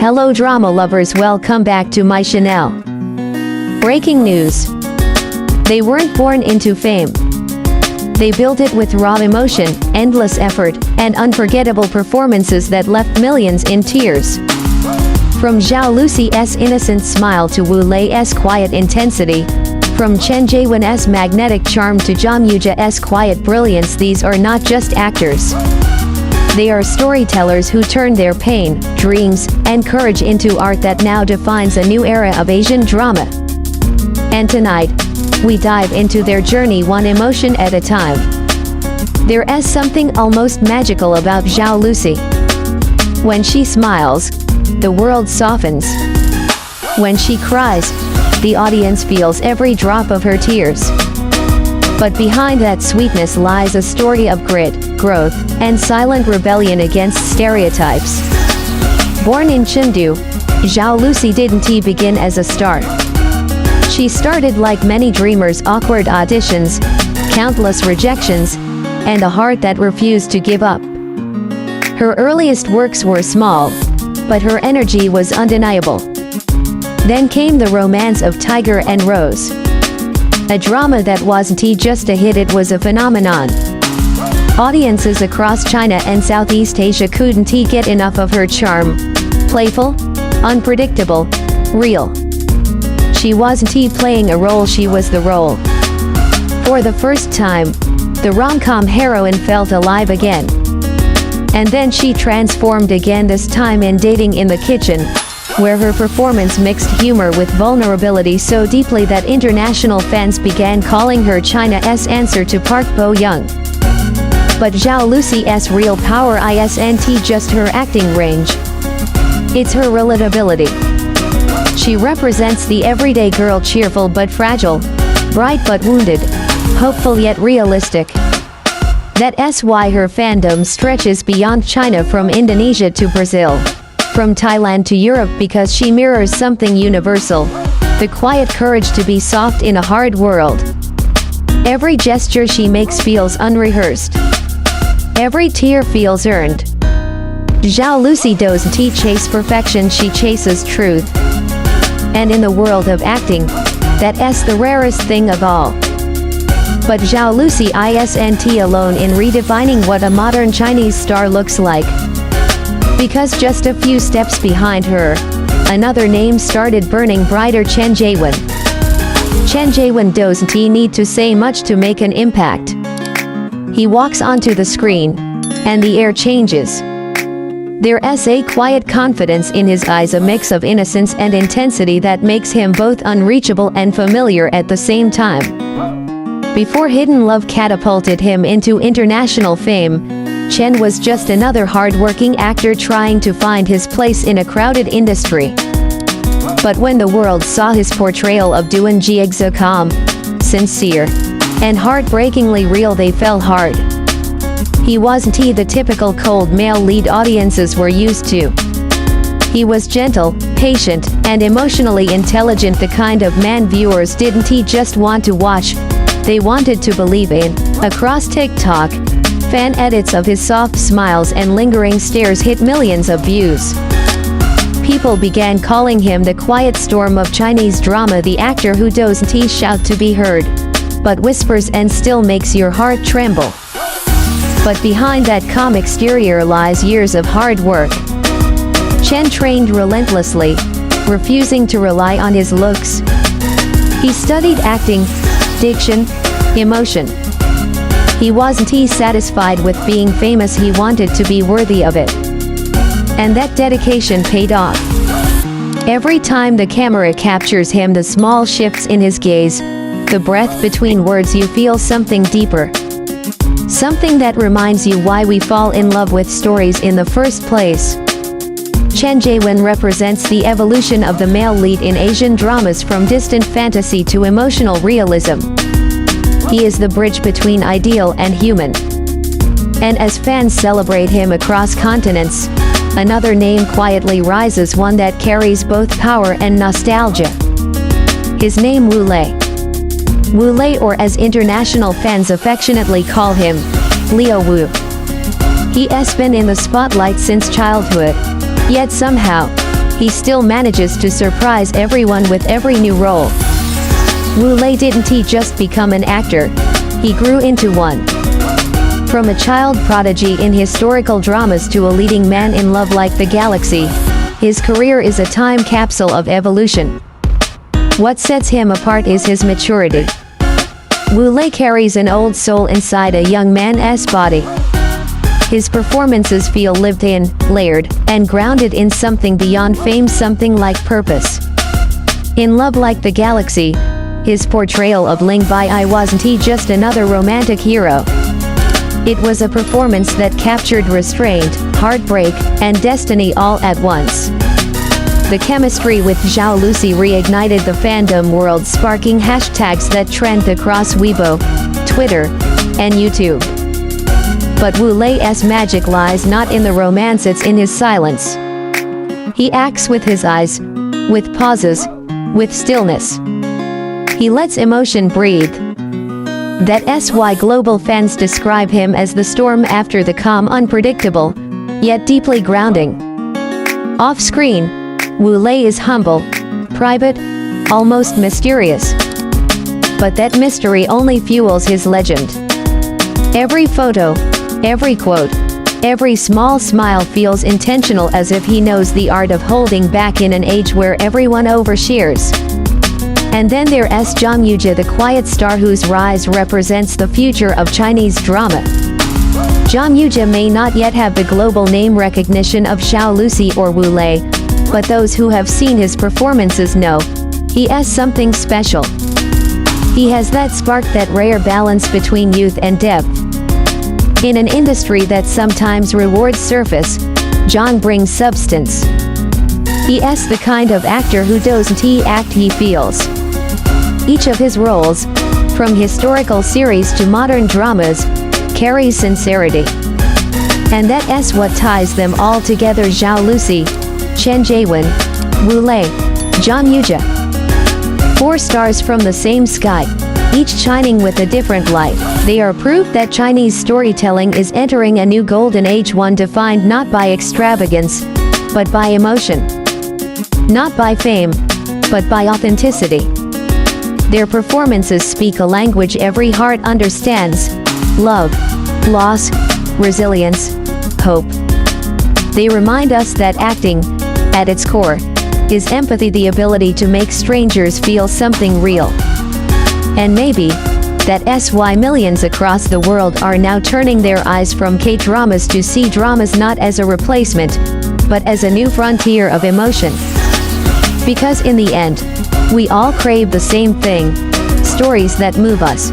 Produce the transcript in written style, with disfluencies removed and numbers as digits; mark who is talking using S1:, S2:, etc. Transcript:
S1: Hello drama lovers, welcome back to my channel. Breaking news. They weren't born into fame. They built it with raw emotion, endless effort, and unforgettable performances that left millions in tears. From Zhao Lusi's innocent smile to Wu Lei's quiet intensity, from Chen Zheyuan's magnetic charm to Zhang Yijie's quiet brilliance, these are not just actors. They are storytellers who turned their pain, dreams, and courage into art that now defines a new era of Asian drama. And tonight, we dive into their journey one emotion at a time. There is something almost magical about Zhao Lusi. When she smiles, the world softens. When she cries, the audience feels every drop of her tears. But behind that sweetness lies a story of grit, growth, and silent rebellion against stereotypes. Born in Chengdu, Zhao Lusi didn't begin as a star. She started like many dreamers, awkward auditions, countless rejections, and a heart that refused to give up. Her earliest works were small, but her energy was undeniable. Then came the romance of Tiger and Rose. A drama that wasn't just a hit, it was a phenomenon. Audiences across China and Southeast Asia couldn't get enough of her charm. Playful, unpredictable, real. She wasn't playing a role, she was the role. For the first time, the rom-com heroine felt alive again. And then she transformed again, this time in Dating in the Kitchen, where her performance mixed humor with vulnerability so deeply that international fans began calling her China's answer to Park Bo-young. But Zhao Lusi's real power isn't just her acting range. It's her relatability. She represents the everyday girl, cheerful but fragile, bright but wounded, hopeful yet realistic. That's why her fandom stretches beyond China, from Indonesia to Brazil, from Thailand to Europe, because she mirrors something universal: the quiet courage to be soft in a hard world. Every gesture she makes feels unrehearsed. Every tear feels earned. Zhao Lusi doesn't chase perfection, she chases truth. And in the world of acting, that's the rarest thing of all. But Zhao Lusi isn't alone in redefining what a modern Chinese star looks like. Because just a few steps behind her, another name started burning brighter: Chen Zheyuan. Chen Zheyuan doesn't need to say much to make an impact. He walks onto the screen, and the air changes. There's a quiet confidence in his eyes, a mix of innocence and intensity that makes him both unreachable and familiar at the same time. Before Hidden Love catapulted him into international fame, Chen was just another hard-working actor trying to find his place in a crowded industry. But when the world saw his portrayal of Duan Jiexia calm, sincere, and heartbreakingly real, they fell hard. He wasn't the typical cold male lead audiences were used to. He was gentle, patient, and emotionally intelligent, the kind of man viewers didn't just want to watch, they wanted to believe in. Across TikTok, fan edits of his soft smiles and lingering stares hit millions of views. People began calling him the quiet storm of Chinese drama, the actor who doesn't shout to be heard, but whispers and still makes your heart tremble. But behind that calm exterior lies years of hard work. Chen trained relentlessly, refusing to rely on his looks. He studied acting, diction, emotion. He wasn't satisfied with being famous, he wanted to be worthy of it. And that dedication paid off. Every time the camera captures him, the small shifts in his gaze, the breath between words, you feel something deeper. Something that reminds you why we fall in love with stories in the first place. Chen Zheyuan represents the evolution of the male lead in Asian dramas, from distant fantasy to emotional realism. He is the bridge between ideal and human. And as fans celebrate him across continents, another name quietly rises, one that carries both power and nostalgia. His name: Wu Lei. Wu Lei, or as international fans affectionately call him, Leo Wu. He has been in the spotlight since childhood, yet somehow, he still manages to surprise everyone with every new role. Wu Lei didn't just become an actor, he grew into one. From a child prodigy in historical dramas to a leading man in Love Like the Galaxy, his career is a time capsule of evolution. What sets him apart is his maturity. Wu Lei carries an old soul inside a young man's body. His performances feel lived in, layered, and grounded in something beyond fame, something like purpose. In Love Like the Galaxy, his portrayal of Ling Bai wasn't just another romantic hero. It was a performance that captured restraint, heartbreak, and destiny all at once. The chemistry with Zhao Lusi reignited the fandom world, sparking hashtags that trend across Weibo, Twitter, and YouTube. But Wu Lei's magic lies not in the romance, it's in his silence. He acts with his eyes, with pauses, with stillness. He lets emotion breathe. That's why global fans describe him as the storm after the calm, unpredictable, yet deeply grounding. Off-screen, Wu Lei is humble, private, almost mysterious. But that mystery only fuels his legend. Every photo, every quote, every small smile feels intentional, as if he knows the art of holding back in an age where everyone overshares. And then there's Zhang Yijie, the quiet star whose rise represents the future of Chinese drama. Zhang Yijie may not yet have the global name recognition of Zhao Lusi or Wu Lei, but those who have seen his performances know he has something special. He has that spark, that rare balance between youth and depth. In an industry that sometimes rewards surface, Zhang brings substance. He is the kind of actor who doesn't act, he feels. Each of his roles, from historical series to modern dramas, carries sincerity. And that's what ties them all together: Zhao Lusi, Chen Zheyuan, Wu Lei, Zhang Yijie. 4 stars from the same sky, each shining with a different light. They are proof that Chinese storytelling is entering a new golden age, one defined not by extravagance, but by emotion. Not by fame, but by authenticity. Their performances speak a language every heart understands: love, loss, resilience, hope. They remind us that acting, at its core, is empathy, the ability to make strangers feel something real. And maybe that's why millions across the world are now turning their eyes from K-dramas to C-dramas, not as a replacement, but as a new frontier of emotion. Because in the end, we all crave the same thing: stories that move us.